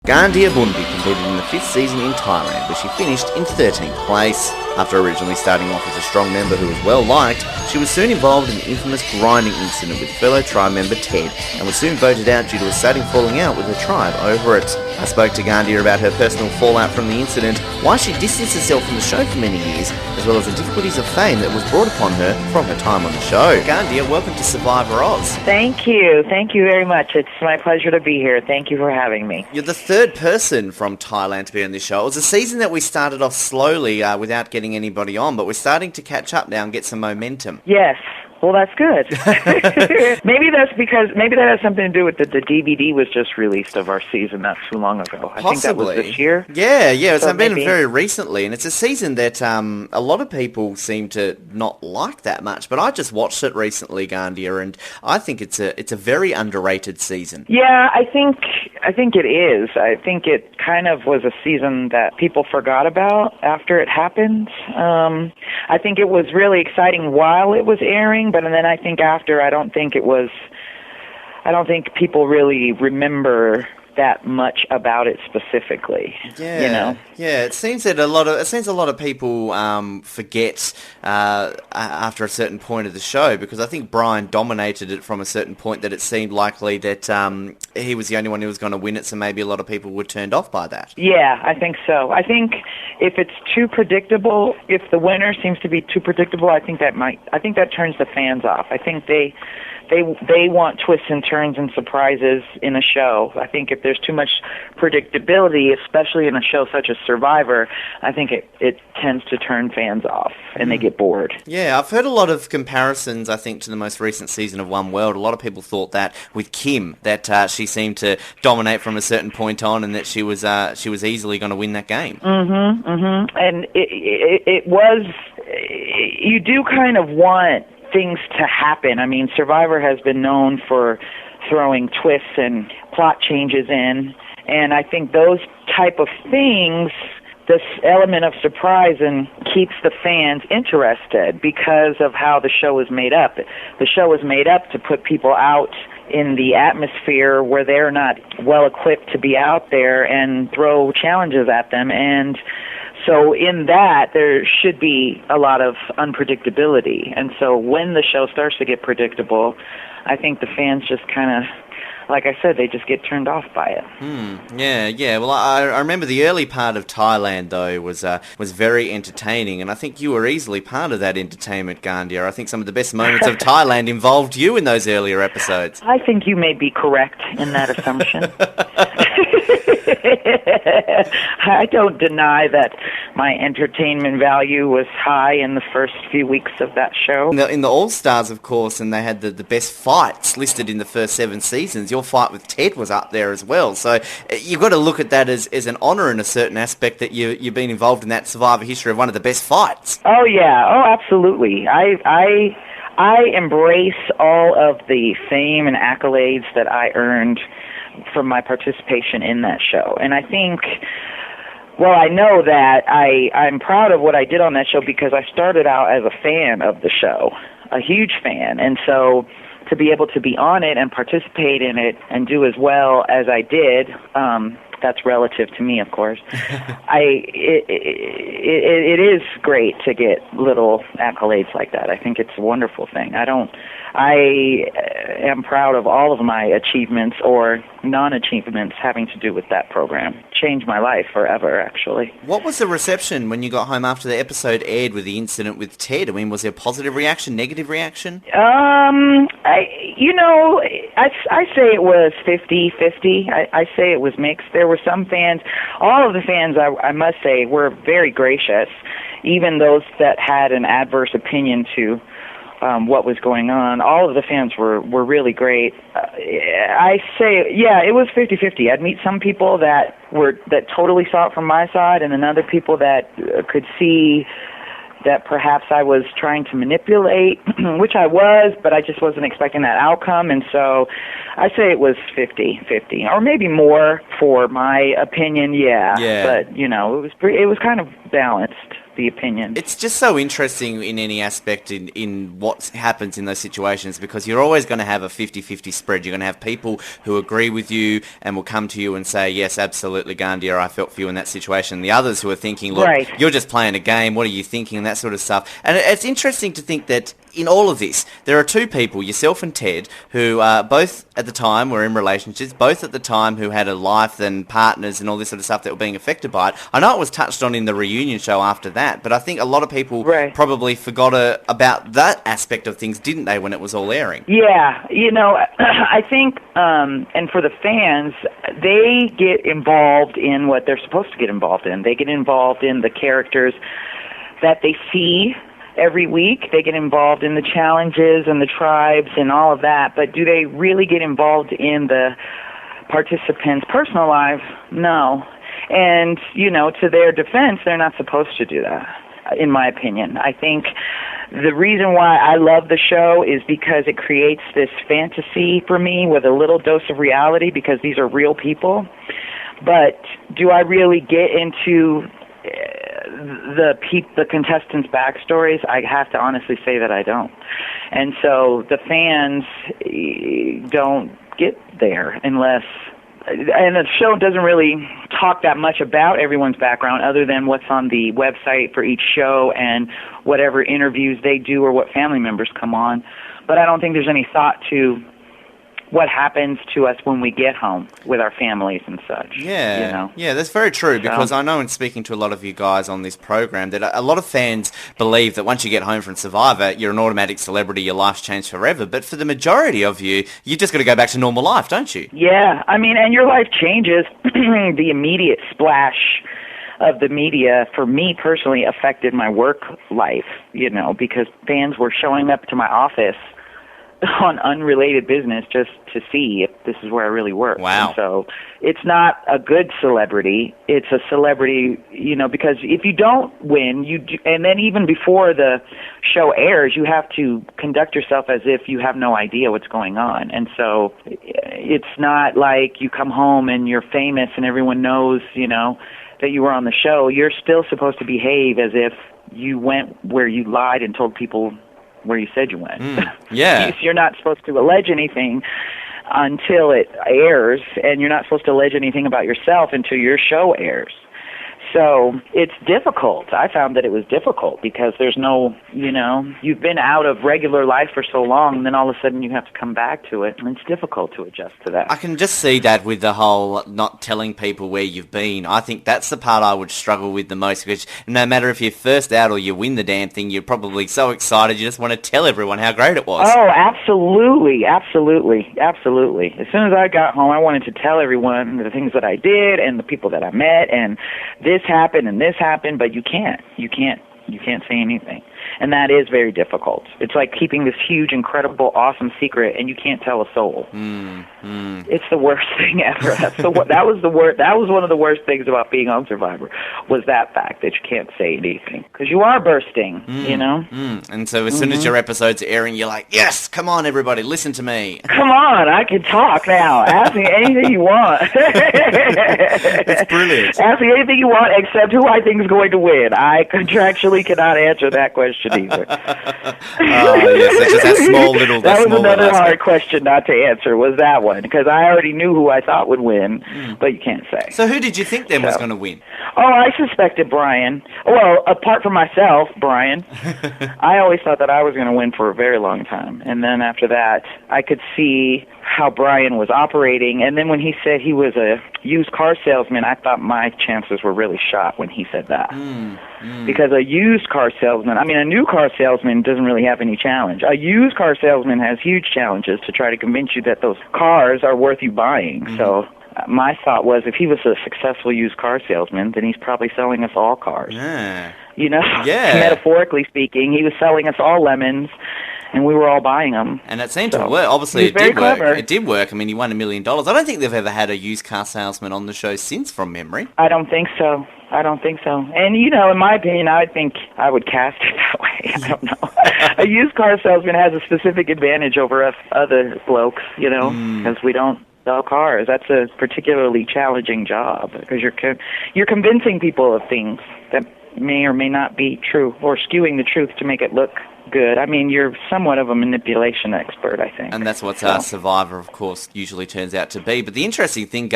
Ghandia Bundi competed in the 5th season in Thailand, where she finished in 13th place. After originally starting off as a strong member who was well liked, she was soon involved in the infamous grinding incident with fellow tribe member Ted, and was soon voted out due to a sudden falling out with her tribe over it. I spoke to Ghandia about her personal fallout from the incident, why she distanced herself from the show for many years, as well as the difficulties of fame that was brought upon her from her time on the show. Ghandia, welcome to Survivor Oz. Thank you very much. It's my pleasure to be here. Thank you for having me. You're the third person from Thailand to be on this show. It was a season that we started off slowly without getting anybody on, but we're starting to catch up now and get some momentum. Yes. Well, that's good. Maybe that has something to do with the DVD was just released of our season not too long ago. I think that was this year. Yeah, it's been very recently, and it's a season that a lot of people seem to not like that much. But I just watched it recently, Ghandia, and I think it's a very underrated season. Yeah, I think it is. I think it kind of was a season that people forgot about after it happened. I think it was really exciting while it was airing. But then I think after, I don't think people really remember that much about it specifically. Yeah, you know? Yeah. It seems that a lot of people forget after a certain point of the show, because I think Brian dominated it from a certain point that it seemed likely that he was the only one who was going to win it. So maybe a lot of people were turned off by that. Yeah, I think so. I think if it's too predictable, if the winner seems to be too predictable, I think that turns the fans off. I think they want twists and turns and surprises in a show. I think if there's too much predictability, especially in a show such as Survivor, I think it tends to turn fans off and they get bored. Yeah, I've heard a lot of comparisons, I think, to the most recent season of One World. A lot of people thought that with Kim, that she seemed to dominate from a certain point on, and that she was easily going to win that game. And it was, you do kind of want things to happen. I mean, Survivor has been known for throwing twists and plot changes in, and I think those type of things, this element of surprise, and keeps the fans interested because of how the show is made up. The show is made up to put people out in the atmosphere where they're not well equipped to be out there and throw challenges at them, and so in that, there should be a lot of unpredictability. And so when the show starts to get predictable, I think the fans just kind of, like I said, they just get turned off by it. Yeah. Well, I remember the early part of Thailand, though, was very entertaining, and I think you were easily part of that entertainment, Ghandia. I think some of the best moments of Thailand involved you in those earlier episodes. I think you may be correct in that assumption. I don't deny that my entertainment value was high in the first few weeks of that show. In the All-Stars, of course, and they had the best fights listed in the first 7 seasons. Your fight with Ted was up there as well. So you've got to look at that as an honour in a certain aspect, that you've been involved in that Survivor history of one of the best fights. Oh, yeah. Oh, absolutely. I embrace all of the fame and accolades that I earned from my participation in that show. And I think, well, I know that I'm proud of what I did on that show because I started out as a fan of the show, a huge fan. And so to be able to be on it and participate in it and do as well as I did, that's relative to me, of course. It is great to get little accolades like that. I think it's a wonderful thing. I am proud of all of my achievements or non-achievements having to do with that program. Changed my life forever, actually. What was the reception when you got home after the episode aired with the incident with Ted? I mean, was there a positive reaction, negative reaction? I say it was 50-50. I say it was mixed. There were some fans, all of the fans, I must say, were very gracious, even those that had an adverse opinion to what was going on. All of the fans were really great. I say, yeah, it was 50-50. I'd meet some people that totally saw it from my side, and then other people that could see that perhaps I was trying to manipulate, which I was, but I just wasn't expecting that outcome. And so I say it was 50-50, or maybe more for my opinion, yeah. But, it was kind of balanced. the opinion. It's just so interesting in any aspect in what happens in those situations, because you're always going to have a 50-50 spread. You're going to have people who agree with you and will come to you and say, yes, absolutely, Ghandia, I felt for you in that situation. The others who are thinking, look, Right. you're just playing a game, what are you thinking, and that sort of stuff. And it's interesting to think that in all of this, there are two people, yourself and Ted, who both at the time were in relationships, both at the time who had a life and partners and all this sort of stuff that were being affected by it. I know it was touched on in the reunion show after that, but I think a lot of people Right. probably forgot about that aspect of things, didn't they, when it was all airing? Yeah, I think, and for the fans, they get involved in what they're supposed to get involved in. They get involved in the characters that they see every week. They get involved in the challenges and the tribes and all of that, but do they really get involved in the participants' personal lives? No. And, to their defense, they're not supposed to do that, in my opinion. I think the reason why I love the show is because it creates this fantasy for me with a little dose of reality, because these are real people. But do I really get into the contestants' backstories? I have to honestly say that I don't. And so the fans don't get there unless... And the show doesn't really talk that much about everyone's background other than what's on the website for each show and whatever interviews they do or what family members come on. But I don't think there's any thought to what happens to us when we get home with our families and such. Yeah, yeah, that's very true, because I know in speaking to a lot of you guys on this program that a lot of fans believe that once you get home from Survivor, you're an automatic celebrity, your life's changed forever. But for the majority of you, you just got to go back to normal life, don't you? Yeah, and your life changes. The immediate splash of the media, for me personally, affected my work life, because fans were showing up to my office on unrelated business just to see if this is where I really work. Wow. And so it's not a good celebrity. It's a celebrity, because if you don't win, and then even before the show airs, you have to conduct yourself as if you have no idea what's going on. And so it's not like you come home and you're famous and everyone knows, that you were on the show. You're still supposed to behave as if you went where you lied and told people where you said you went. Yeah. You're not supposed to allege anything until it airs, and you're not supposed to allege anything about yourself until your show airs. So it's difficult. I found that it was difficult because there's no, you've been out of regular life for so long, and then all of a sudden you have to come back to it, and it's difficult to adjust to that. I can just see that with the whole not telling people where you've been. I think that's the part I would struggle with the most, because no matter if you're first out or you win the damn thing, you're probably so excited you just want to tell everyone how great it was. Oh, absolutely, absolutely, absolutely. As soon as I got home, I wanted to tell everyone the things that I did and the people that I met, and this happened, but you can't say anything. And that is very difficult. It's like keeping this huge, incredible, awesome secret, and you can't tell a soul. It's the worst thing ever. That was one of the worst things about being on Survivor, was that fact that you can't say anything, because you are bursting, And so as soon as your episode's airing, you're like, yes, come on, everybody, listen to me. Come on, I can talk now. Ask me anything you want. It's brilliant. Ask me anything you want except who I think is going to win. I contractually cannot answer that question either. Yes, it's just that small little... That was another hard question not to answer, was that one, because I already knew who I thought would win, but you can't say. So who did you think then was going to win? Oh, I suspected Brian. Well, apart from myself, Brian. I always thought that I was going to win for a very long time. And then after that, I could see how Brian was operating. And then when he said he was a used car salesman, I thought my chances were really shot when he said that. Because a used car salesman, a new car salesman doesn't really have any challenge. A used car salesman has huge challenges to try to convince you that those cars are worth you buying. So my thought was, if he was a successful used car salesman, then he's probably selling us all cars. Yeah. Metaphorically speaking, he was selling us all lemons, and we were all buying them. And it seemed to work. Obviously, it did work. Clever. It did work. He won $1 million. I don't think they've ever had a used car salesman on the show since, from memory. I don't think so. And, in my opinion, I think I would cast it that way. I don't know. A used car salesman has a specific advantage over us other blokes, because we don't sell cars. That's a particularly challenging job, because you're convincing people of things that may or may not be true, or skewing the truth to make it look good. I mean, you're somewhat of a manipulation expert, I think. And that's what Survivor, of course, usually turns out to be. But the interesting thing,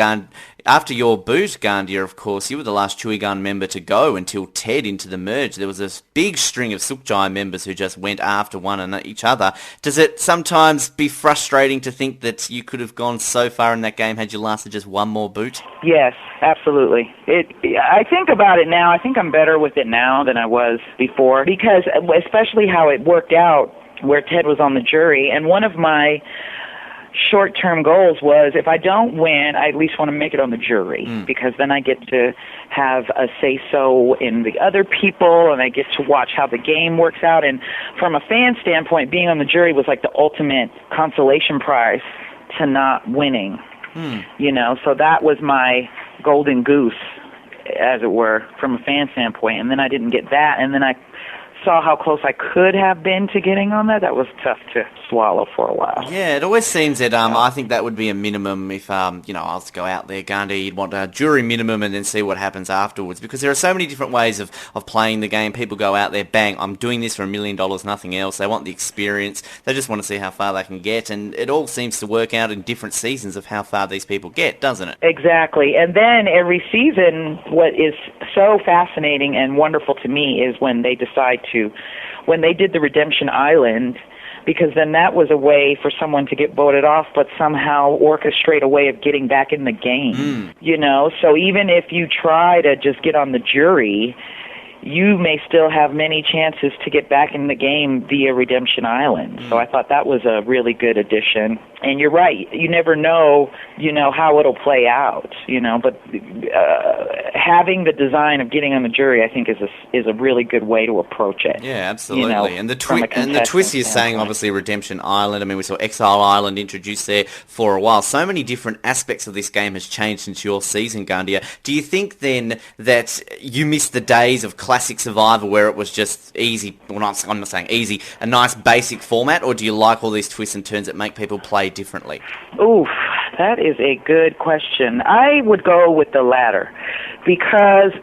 after your boot, Ghandia, of course, you were the last Chewy Gun member to go until Ted into the merge. There was this big string of Sukjai members who just went after one and each other. Does it sometimes be frustrating to think that you could have gone so far in that game had you lasted just one more boot? Yes, absolutely. I think about it now. I think I'm better with it now than I was before, because especially how it worked out where Ted was on the jury. And one of my short-term goals was, if I don't win, I at least want to make it on the jury, because then I get to have a say-so in the other people, and I get to watch how the game works out. And from a fan standpoint, being on the jury was like the ultimate consolation prize to not winning. You know, so that was my golden goose, as it were, from a fan standpoint. And then I didn't get that, and then I saw how close I could have been to getting on that. That was tough to swallow for a while. Yeah, it always seems that I think that would be a minimum if, I was to go out there, Gandhi, you'd want a jury minimum and then see what happens afterwards, because there are so many different ways of playing the game. People go out there, bang, I'm doing this for $1 million, nothing else. They want the experience. They just want to see how far they can get, and it all seems to work out in different seasons of how far these people get, doesn't it? Exactly. And then every season, what is so fascinating and wonderful to me is when they when they did the Redemption Island, because then that was a way for someone to get voted off, but somehow orchestrate a way of getting back in the game. You know, so even if you try to just get on the jury, you may still have many chances to get back in the game via Redemption Island. So I thought that was a really good addition. And you're right, you never know, how it'll play out, but having the design of getting on the jury, I think, is a really good way to approach it. Yeah, absolutely. And the twist you're saying, obviously, Redemption Island. I mean, we saw Exile Island introduced there for a while. So many different aspects of this game has changed since your season, Ghandia. Do you think then that you missed the days of classic Survivor where it was just easy, I'm not saying easy, a nice basic format, or do you like all these twists and turns that make people play differently? Oof, that is a good question. I would go with the latter, because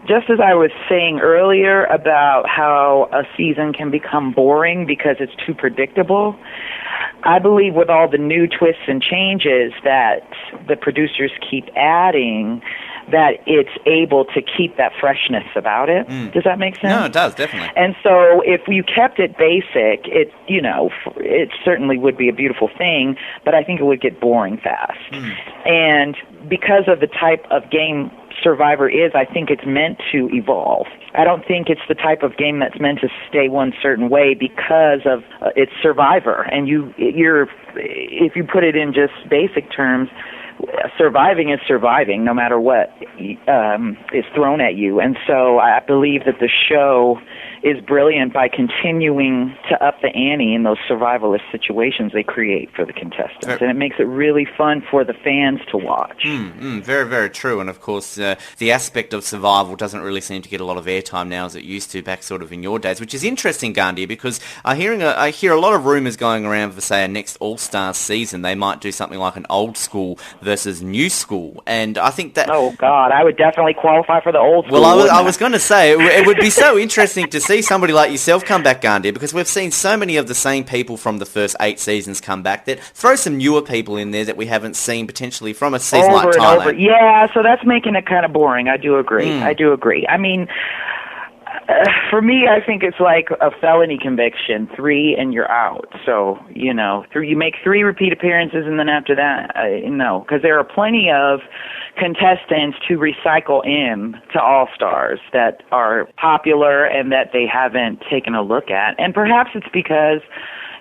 just as I was saying earlier about how a season can become boring because it's too predictable, I believe with all the new twists and changes that the producers keep adding, that it's able to keep that freshness about it. Does that make sense? No, it does, definitely. And so if you kept it basic, it certainly would be a beautiful thing, but I think it would get boring fast. And because of the type of game Survivor is, I think it's meant to evolve. I don't think it's the type of game that's meant to stay one certain way because of it's Survivor. And if you put it in just basic terms, surviving is surviving no matter what is thrown at you. And so I believe that the show is brilliant by continuing to up the ante in those survivalist situations they create for the contestants. And it makes it really fun for the fans to watch. Very, very true. And of course, the aspect of survival doesn't really seem to get a lot of airtime now as it used to back sort of in your days, which is interesting, Ghandia, because I hear a lot of rumours going around for, say, a next All-Stars season. They might do something like an old school versus new school. And I think that... Oh, God, I would definitely qualify for the old school. Well, I was going to say, it would be so interesting to see somebody like yourself come back, Ghandia, because we've seen so many of the same people from the first 8 seasons come back, that throw some newer people in there that we haven't seen potentially from a season like Thailand. Over. Yeah, so that's making it kind of boring. I do agree. I mean, for me, I think it's like a felony conviction, 3 and you're out. So, you make 3 repeat appearances, and then after that, no, because there are plenty of contestants to recycle in to All-Stars that are popular and that they haven't taken a look at. And perhaps it's because,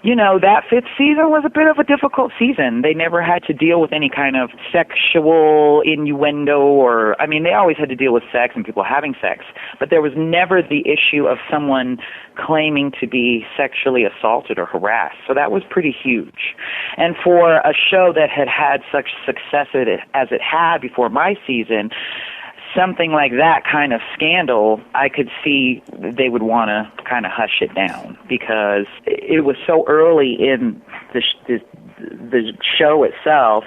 that 5th season was a bit of a difficult season. They never had to deal with any kind of sexual innuendo they always had to deal with sex and people having sex, but there was never the issue of someone claiming to be sexually assaulted or harassed. So that was pretty huge. And for a show that had had such success as it had before my season, something like that kind of scandal, I could see they would want to kind of hush it down because it was so early in the show itself.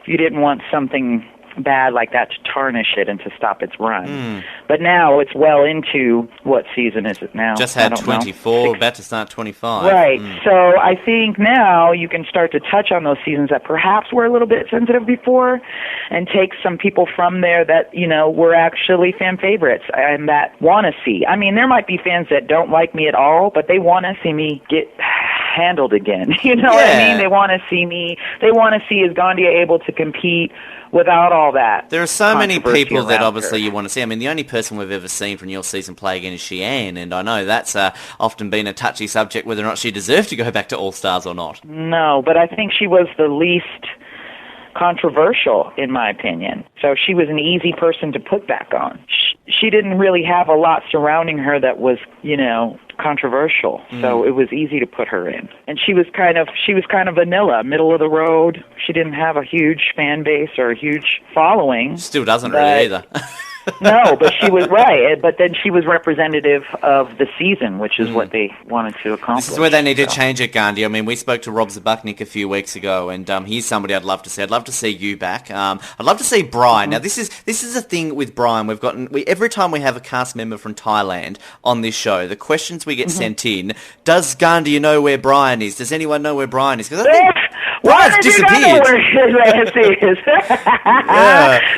You didn't want something bad like that to tarnish it and to stop its run. But now it's well into, what season is it now? Just had 24, about to start 25. Right. So I think now you can start to touch on those seasons that perhaps were a little bit sensitive before and take some people from there that, were actually fan favorites and that want to see. I mean, there might be fans that don't like me at all, but they want to see me get handled again. You know what I mean? They want to see is Ghandia able to compete without all that. There are so many people that obviously you want to see. I mean, the only person we've ever seen from your season play again is Sheehan, and I know that's often been a touchy subject whether or not she deserved to go back to All-Stars or not. No, but I think she was the least controversial, in my opinion. So she was an easy person to put back on. She didn't really have a lot surrounding her that was, controversial. So it was easy to put her in. And she was kind of vanilla, middle of the road. She didn't have a huge fan base or a huge following. Still doesn't really either. No, but she was right. But then she was representative of the season, which is what they wanted to accomplish. This is where they need to change it, Gandhi. I mean, we spoke to Rob Zabachnik a few weeks ago, and he's somebody I'd love to see. I'd love to see you back. I'd love to see Brian. Now, this is a thing with Brian. Every time we have a cast member from Thailand on this show, the questions we get sent in: does Gandhi know where Brian is? Does anyone know where Brian is? Because I think Brian's disappeared.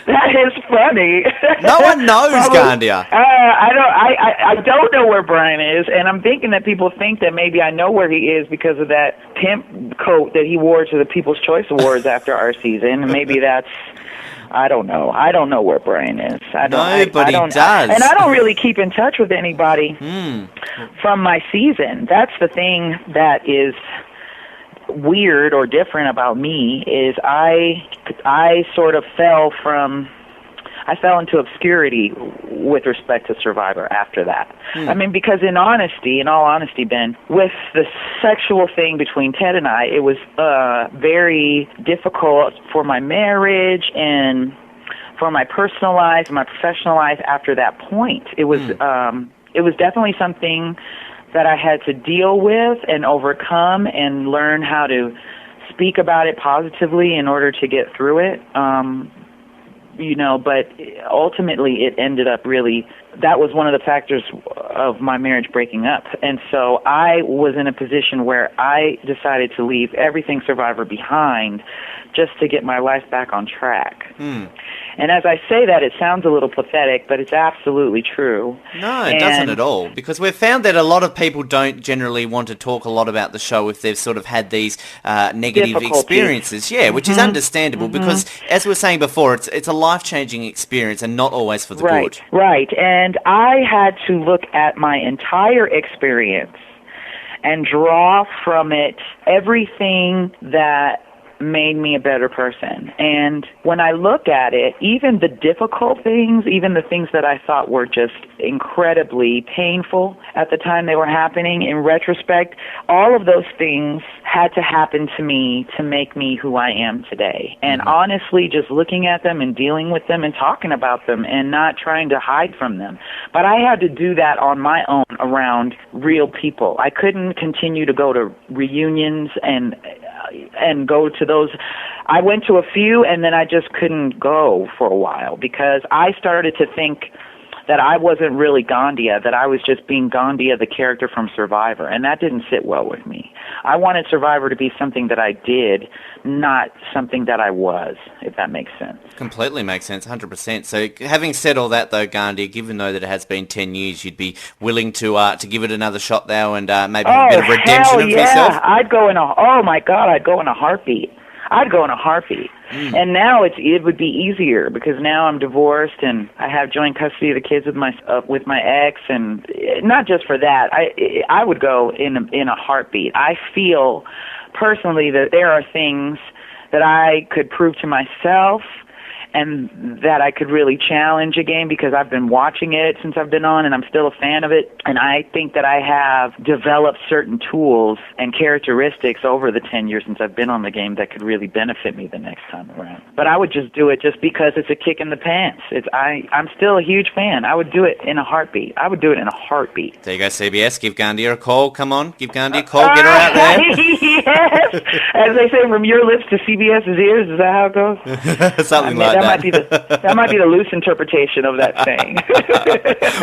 That is funny. No one knows Ghandia. I don't know where Brian is, and I'm thinking that people think that maybe I know where he is because of that pimp coat that he wore to the People's Choice Awards after our season, and maybe that's. I don't know. I don't know where Brian is. Nobody does. And I don't really keep in touch with anybody from my season. That's the thing that is weird or different about me is I sort of fell into obscurity with respect to Survivor after that. I mean, because in all honesty, Ben, with the sexual thing between Ted and I, it was very difficult for my marriage and for my personal life and my professional life after that point. It was definitely something that I had to deal with and overcome and learn how to speak about it positively in order to get through it. But ultimately it ended up that was one of the factors of my marriage breaking up. And so I was in a position where I decided to leave everything Survivor behind just to get my life back on track. And as I say that, it sounds a little pathetic, but it's absolutely true. No, it doesn't at all, because we've found that a lot of people don't generally want to talk a lot about the show if they've sort of had these negative experiences. Yeah, which is understandable, because as we were saying before, it's a life-changing experience and not always for the good. Right, and I had to look at my entire experience and draw from it everything that made me a better person. And when I look at it, even the difficult things, even the things that I thought were just incredibly painful at the time they were happening, in retrospect, all of those things had to happen to me to make me who I am today. And honestly, just looking at them and dealing with them and talking about them and not trying to hide from them. But I had to do that on my own around real people. I couldn't continue to go to reunions and go to those. I went to a few, and then I just couldn't go for a while because I started to think that I wasn't really Ghandia, that I was just being Ghandia, the character from Survivor, and that didn't sit well with me. I wanted Survivor to be something that I did, not something that I was, if that makes sense. Completely makes sense, 100%. So having said all that, though, Ghandia, given though that it has been 10 years, you'd be willing to give it another shot now and maybe a bit of redemption of yourself? I'd go in I'd go in a heartbeat. And now it would be easier because now I'm divorced and I have joint custody of the kids with my ex, and not just for that. I would go in a heartbeat. I feel personally that there are things that I could prove to myself and that I could really challenge again because I've been watching it since I've been on and I'm still a fan of it. And I think that I have developed certain tools and characteristics over the 10 years since I've been on the game that could really benefit me the next time around. But I would just do it just because it's a kick in the pants. I'm still a huge fan. I would do it in a heartbeat. There you go, CBS. Give Ghandia a call. Come on. Give Ghandia a call. Get her out there. Yes. As they say, from your lips to CBS's ears. Is that how it goes? Something like that. that might be the loose interpretation of that saying.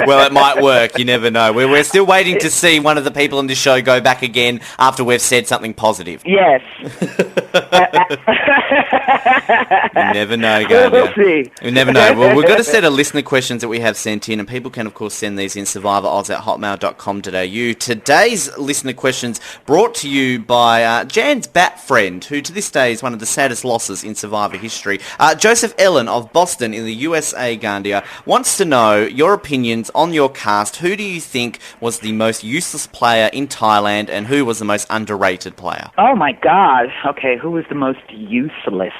Well, it might work. You never know. We're still waiting to see one of the people on this show go back again after we've said something positive. Yes. You never know, Ghandia. We'll see. You never know. Well, we've got a set of listener questions that we have sent in, and people can, of course, send these in survivoroz@hotmail.com.au. Today's listener questions brought to you by Jan's bat friend, who to this day is one of the saddest losses in Survivor history. Joseph Ellen of Boston in the USA, Ghandia, wants to know your opinions on your cast. Who do you think was the most useless player in Thailand, and who was the most underrated player? Oh, my God. Okay, who was the most useless?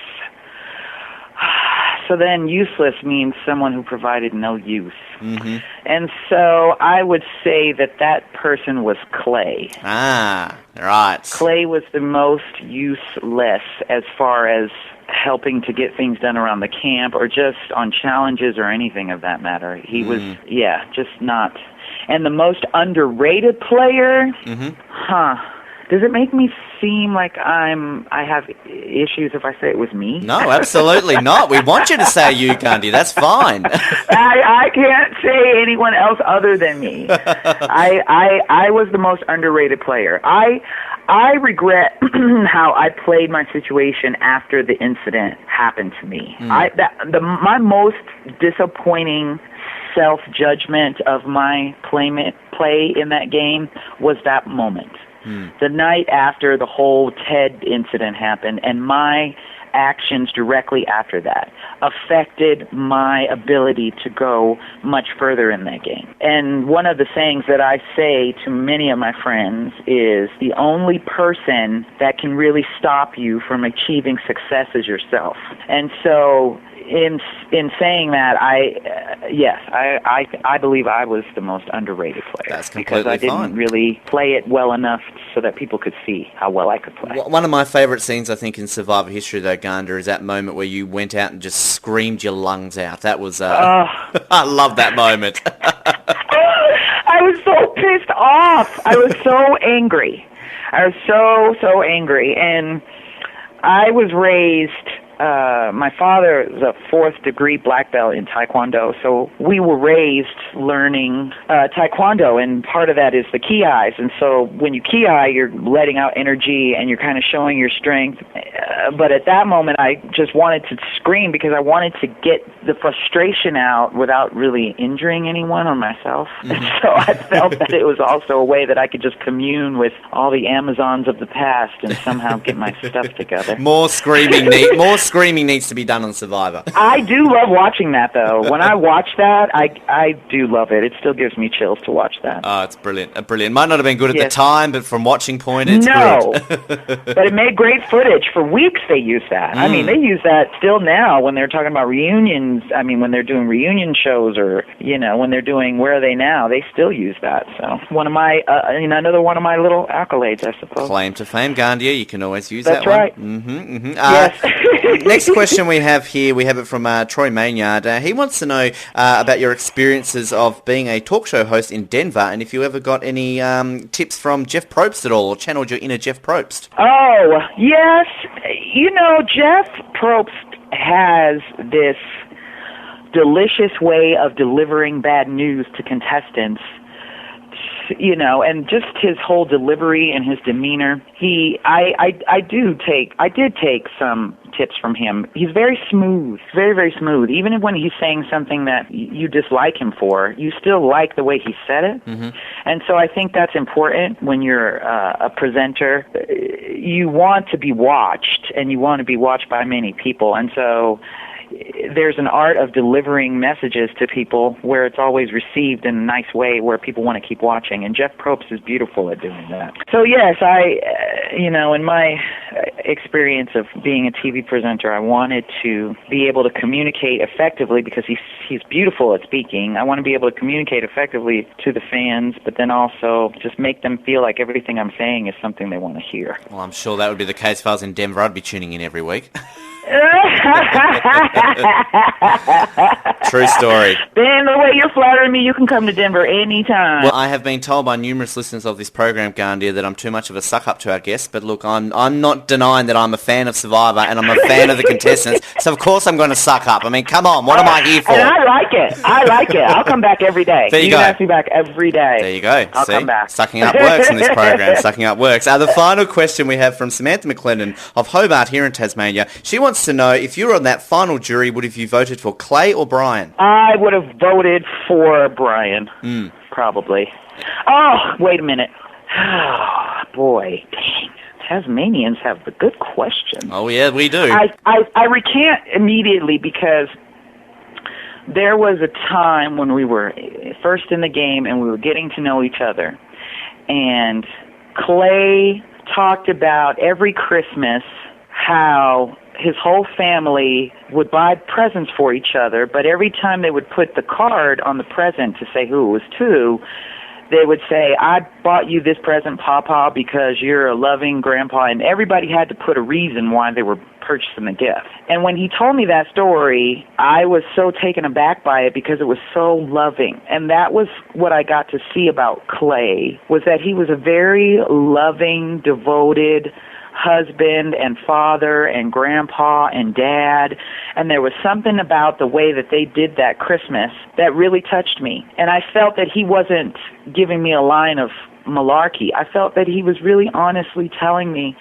So then useless means someone who provided no use. Mm-hmm. And so I would say that person was Clay. Ah, right. Clay was the most useless as far as helping to get things done around the camp or just on challenges or anything of that matter. He was, just not. And the most underrated player? Does it make me seem like I have issues if I say it was me? No, absolutely not. We want you to say you, Gandhi. That's fine. I can't say anyone else other than me. I was the most underrated player. I regret how I played my situation after the incident happened to me. My most disappointing self-judgment of my play in that game was that moment. The night after the whole Ted incident happened, and my actions directly after that affected my ability to go much further in that game. And one of the sayings that I say to many of my friends is the only person that can really stop you from achieving success is yourself. And so in saying that, I believe I was the most underrated player. That's completely because I didn't really play it well enough so that people could see how well I could play. One of my favourite scenes, I think, in Survivor history, though, Ganda, is that moment where you went out and just screamed your lungs out. That was, I love that moment. I was so pissed off. I was so angry. I was so angry. And I was raised... my father is a 4th degree black belt in Taekwondo, so we were raised learning Taekwondo, and part of that is the ki-eyes. And so when you ki-eye, you're letting out energy and you're kind of showing your strength. But at that moment, I just wanted to scream because I wanted to get the frustration out without really injuring anyone or myself. And so I felt that it was also a way that I could just commune with all the Amazons of the past and somehow get my stuff together. More screaming needs to be done on Survivor. I do love watching that, though. When I watch that, I do love it. It still gives me chills to watch that. Oh, it's brilliant. Brilliant. Might not have been good at the time, but from watching point, it's good. But it made great footage. For weeks they use that. I mean, they use that still now when they're talking about reunions. I mean, when they're doing reunion shows or, when they're doing Where Are They Now, they still use that. So one of my, another one of my little accolades, I suppose. Claim to fame, Ghandia. You can always use That's that right. one. Yes. Next question we have here, we have it from Troy Maynard. He wants to know about your experiences of being a talk show host in Denver, and if you ever got any tips from Jeff Probst at all, or channeled your inner Jeff Probst. Oh, yes. Jeff Probst has this delicious way of delivering bad news to contestants. And just his whole delivery and his demeanor. I did take some tips from him. He's very smooth, very, very smooth. Even when he's saying something that you dislike him for, you still like the way he said it. And so I think that's important when you're a presenter. You want to be watched, and you want to be watched by many people. And so there's an art of delivering messages to people where it's always received in a nice way where people want to keep watching, and Jeff Probst is beautiful at doing that. So yes, in my experience of being a TV presenter, I wanted to be able to communicate effectively because he's beautiful at speaking. I want to be able to communicate effectively to the fans, but then also just make them feel like everything I'm saying is something they want to hear. Well, I'm sure that would be the case if I was in Denver. I'd be tuning in every week. True story. Ben, the way you're flattering me, you can come to Denver anytime. Well, I have been told by numerous listeners of this program, Ghandia, that I'm too much of a suck-up to our guests, but look, I'm not denying that I'm a fan of Survivor and I'm a fan of the contestants, so of course I'm going to suck up. I mean, come on, what am I here for? And I like it. I'll come back every day. There you can go. ask me back every day. There you go. I'll See? come back. Sucking up works in this program. Sucking up works. The final question we have from Samantha McLennan of Hobart here in Tasmania. She wants to know, if you were on that final jury, would have you voted for Clay or Brian? I would have voted for Brian, probably. Oh, wait a minute. Oh, boy, dang. Tasmanians have the good question. Oh, yeah, we do. I recant immediately because there was a time when we were first in the game and we were getting to know each other. And Clay talked about every Christmas how his whole family would buy presents for each other, but every time they would put the card on the present to say who it was to, they would say, I bought you this present, Papa, because you're a loving grandpa, and everybody had to put a reason why they were purchasing the gift. And when he told me that story, I was so taken aback by it because it was so loving. And that was what I got to see about Clay, was that he was a very loving, devoted husband and father and grandpa and dad, and there was something about the way that they did that Christmas that really touched me. And I felt that he wasn't giving me a line of malarkey. I felt that he was really honestly telling me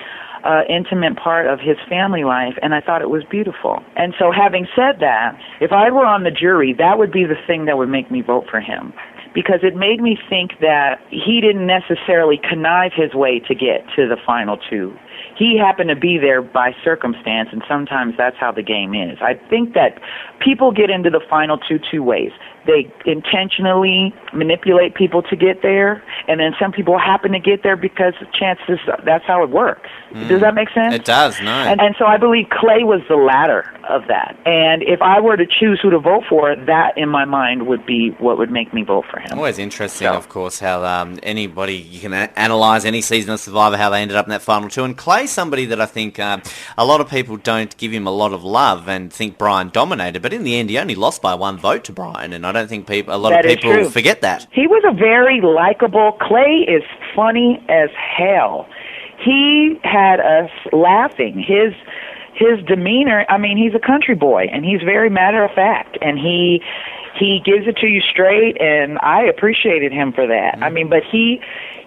intimate part of his family life, and I thought it was beautiful. And so having said that, if I were on the jury, that would be the thing that would make me vote for him, because it made me think that he didn't necessarily connive his way to get to the final two. He happened to be there by circumstance, and sometimes that's how the game is. I think that people get into the final two ways. They intentionally manipulate people to get there, and then some people happen to get there because chances, that's how it works. Does that make sense? It does, no. And so I believe Clay was the latter of that. And if I were to choose who to vote for, that in my mind would be what would make me vote for him. Always interesting, of course, how anybody, you can analyse any season of Survivor, how they ended up in that final two. And Clay's somebody that I think a lot of people don't give him a lot of love and think Brian dominated, but in the end he only lost by one vote to Brian, and I don't think a lot of people forget that. He was a very likable. Clay is funny as hell. He had us laughing. His demeanor, I mean, he's a country boy, and he's very matter of fact, and he gives it to you straight, and I appreciated him for that. I mean, but he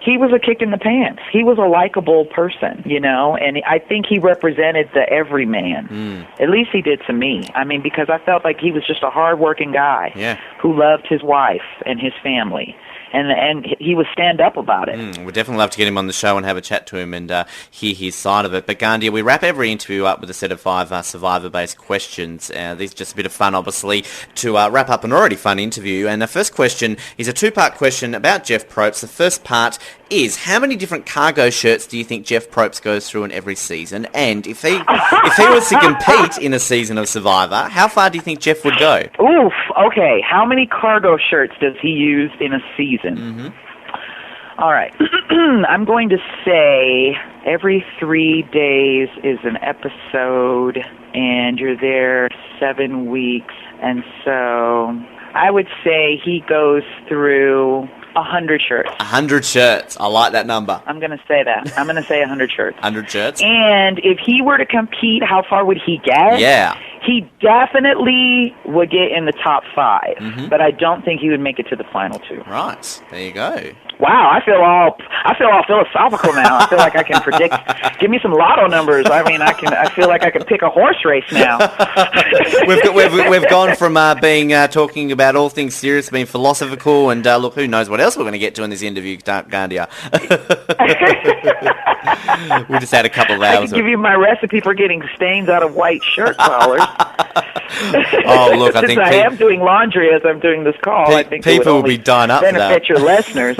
was a kick in the pants. He was a likable person, you know, and I think he represented the everyman. At least he did to me. I mean, because I felt like he was just a hard-working guy who loved his wife and his family. And he would stand up about it. We'd definitely love to get him on the show and have a chat to him and hear his side of it. But Ghandia, we wrap every interview up with a set of 5 Survivor-based questions. These are just a bit of fun, obviously, to wrap up an already fun interview. And the first question is a 2-part question about Jeff Probst. The first part is, how many different cargo shirts do you think Jeff Probst goes through in every season? And if he was to compete in a season of Survivor, how far do you think Jeff would go? Oof, okay. How many cargo shirts does he use in a season? All right. I'm going to say every 3 days is an episode, and you're there 7 weeks. And so I would say he goes through 100 shirts. 100 shirts. I like that number. I'm going to say that. I'm going to say 100 shirts. 100 shirts. And if he were to compete, how far would he get? Yeah. He definitely would get in the top 5, but I don't think he would make it to the final 2. Right. There you go. Wow, I feel all philosophical now. I feel like I can predict. Give me some lotto numbers. I mean, I feel like I can pick a horse race now. we've gone from being talking about all things serious, being philosophical, and look, who knows what else we're going to get to in this interview, Ghandia. We just had a couple of hours. I can give you my recipe for getting stains out of white shirt collars. Oh, look, I think I am doing laundry as I'm doing this call. I think people will be dying up for that. Benefit your listeners.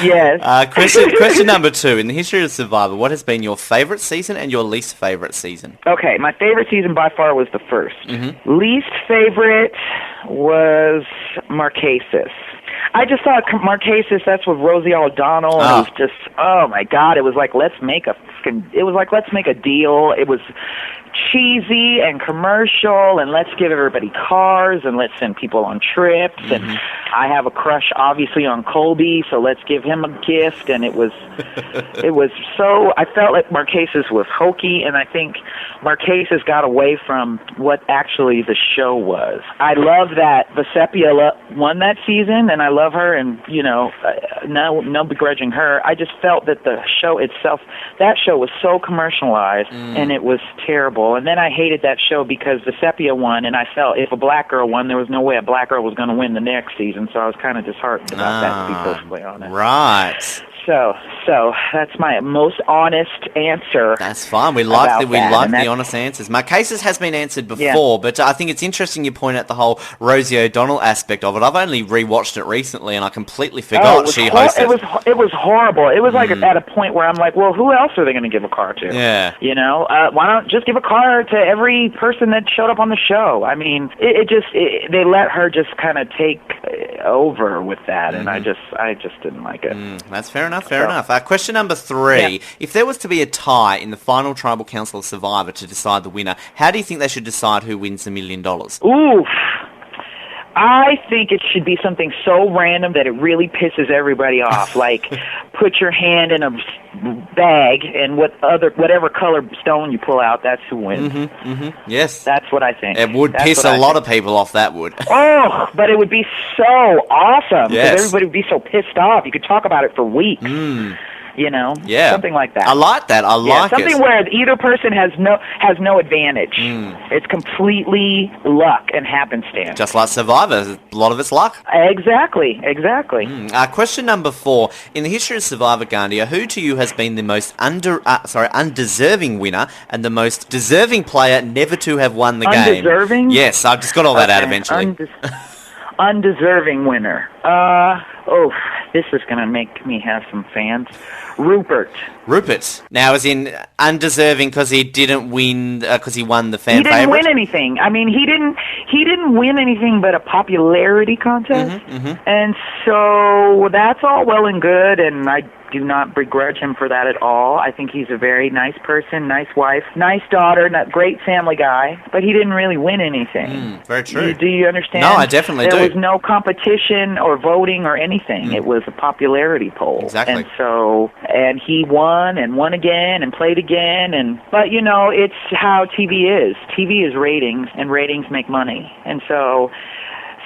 Yes. Question number 2. In the history of Survivor, what has been your favourite season and your least favourite season? Okay, my favorite season by far was the first. Least favorite was Marquesas. I just thought Marquesas, that's with Rosie O'Donnell, and it was just, oh my God, it was like, let's make a deal. It was cheesy and commercial, and let's give everybody cars, and let's send people on trips, and I have a crush, obviously, on Colby, so let's give him a gift, and it was so, I felt like Marquesas was hokey, and I think Marquesas got away from what actually the show was. I love that Vesepia won that season, and I love her, and, you know, no begrudging her. I just felt that the show itself, that show was so commercialized, and it was terrible. And then I hated that show because Vesepia won, and I felt if a black girl won, there was no way a black girl was going to win the next season, so I was kind of disheartened about that, to be perfectly honest. Right. So that's my most honest answer. That's fine. We like the honest answers. Marquesas has been answered before, but I think it's interesting you point out the whole Rosie O'Donnell aspect of it. I've only rewatched it recently, and I completely forgot she hosted. It was horrible. It was like at a point where I'm like, well, who else are they going to give a car to? Yeah. You know, why don't just give a car to every person that showed up on the show? I mean, they let her just kind of take over with that, and I just didn't like it. That's fair enough. Fair enough. Question number 3. Yeah. If there was to be a tie in the final Tribal Council of Survivor to decide the winner, how do you think they should decide who wins the $1 million? Oof. I think it should be something so random that it really pisses everybody off. Like, put your hand in a bag, and whatever color stone you pull out, that's who wins. Yes. That's what I think. It would piss a lot of people off, that would. Oh, but it would be so awesome. Yes. Because everybody would be so pissed off. You could talk about it for weeks. You know, something like that. I like that. I like something where either person has no advantage. It's completely luck and happenstance. Just like Survivor, a lot of it's luck. Exactly. Question number 4: in the history of Survivor Ghandia, who to you has been the most undeserving winner and the most deserving player never to have won the game? Undeserving? Yes, I've just got all that out eventually. Undeserving winner. This is going to make me have some fans. Rupert. Now, as in undeserving because he didn't win, because he won the fan favorite? He didn't win anything. I mean, he didn't win anything but a popularity contest. And so that's all well and good, and I do not begrudge him for that at all. I think he's a very nice person, nice wife, nice daughter, great family guy, but he didn't really win anything. Very true. Do you understand? No, I definitely do. There was no competition or voting or anything. It was a popularity poll. Exactly. And he won and won again and played again. But, you know, it's how TV is. TV is ratings, and ratings make money. And so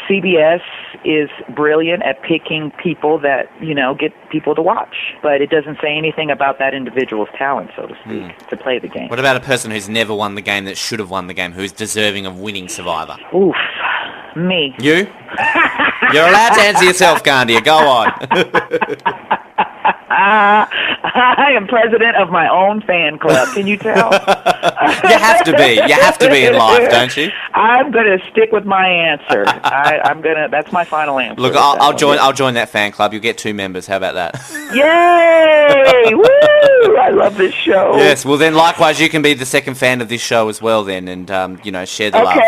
CBS is brilliant at picking people that, you know, get people to watch. But it doesn't say anything about that individual's talent, so to speak, to play the game. What about a person who's never won the game that should have won the game, who's deserving of winning Survivor? Oof. Me. You? You're allowed to answer yourself, Ghandia. Go on. I am president of my own fan club. Can you tell? You have to be. You have to be in life, don't you? I'm going to stick with my answer. That's my final answer. Look, I'll join that fan club. You'll get 2 members. How about that? Yay! Woo! I love this show. Yes. Well, then, likewise, you can be the second fan of this show as well. Then, and share the love.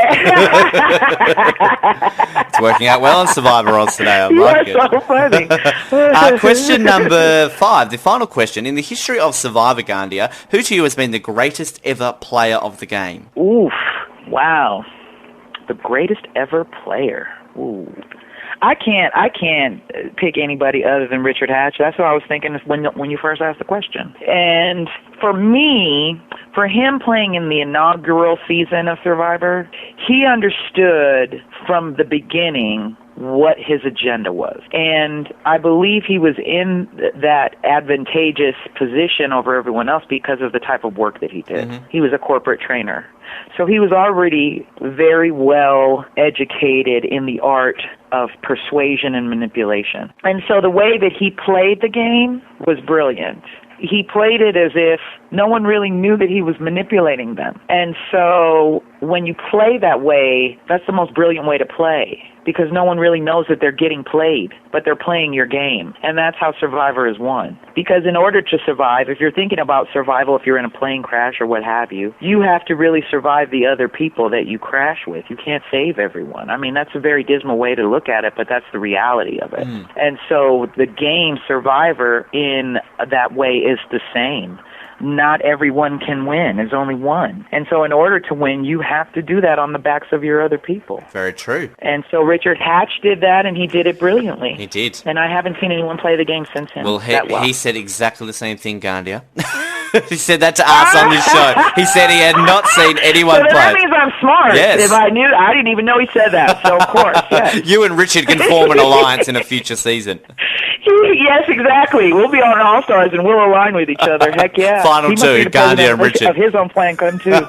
It's working out well on Survivor Oz today. I like it. So funny. Question number 5, the final question. In the history of Survivor Ghandia, who to you has been the greatest ever player of the game? Oof. Wow. The greatest ever player. Ooh. I can't pick anybody other than Richard Hatch. That's what I was thinking when you first asked the question. And for me, for him playing in the inaugural season of Survivor, he understood from the beginning what his agenda was. And I believe he was in that advantageous position over everyone else because of the type of work that he did. He was a corporate trainer. So he was already very well educated in the art of persuasion and manipulation. And so the way that he played the game was brilliant. He played it as if no one really knew that he was manipulating them. And so when you play that way, that's the most brilliant way to play, because no one really knows that they're getting played, but they're playing your game. And that's how Survivor is won. Because in order to survive, if you're thinking about survival, if you're in a plane crash or what have you, you have to really survive the other people that you crash with. You can't save everyone. I mean, that's a very dismal way to look at it, but that's the reality of it. And so the game Survivor in that way is the same. Not everyone can win. There's only one. And so in order to win, you have to do that on the backs of your other people. Very true. And so Richard Hatch did that, and he did it brilliantly. He did. And I haven't seen anyone play the game since him. Well, he said exactly the same thing, Ghandia. He said that to us on this show. He said he had not seen anyone play. That means I'm smart. Yes. If I didn't even know he said that. So, of course, yes. You and Richard can form an alliance in a future season. Yes, exactly. We'll be on All-Stars and we'll align with each other. Heck yeah. Final two, Ghandia and Richard. Of his own plan, too.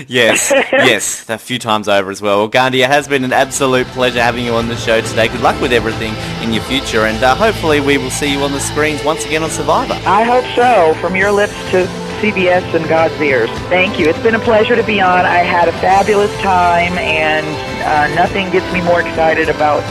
Yes, a few times over as well. Well, Ghandia, it has been an absolute pleasure having you on the show today. Good luck with everything in your future, and hopefully we will see you on the screens once again on Survivor. I hope so. From your lips to CBS and God's ears. Thank you. It's been a pleasure to be on. I had a fabulous time, and nothing gets me more excited about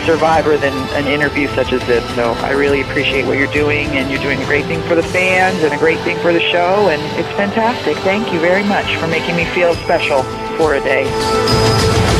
Survivor than an interview such as this. So I really appreciate what you're doing, and you're doing a great thing for the fans and a great thing for the show, and it's fantastic. Thank you very much for making me feel special for a day.